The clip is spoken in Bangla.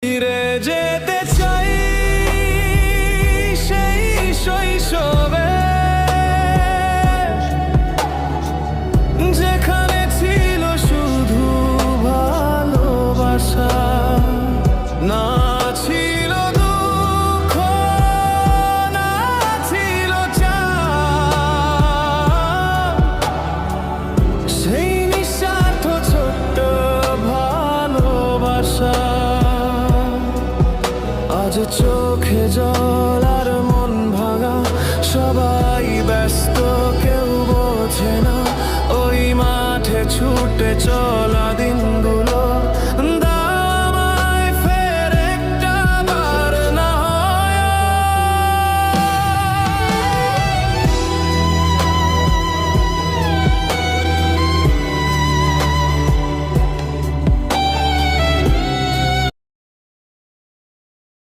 ফিরে যেতে চাই সেই শৈশবে, যেখানে ছিল শুধু ভালোবাসা, না ছিল দুঃখ, না ছিল চাপ। সেই নিঃস্বার্থ ছোট্ট ভালোবাসা আজ চোখে জল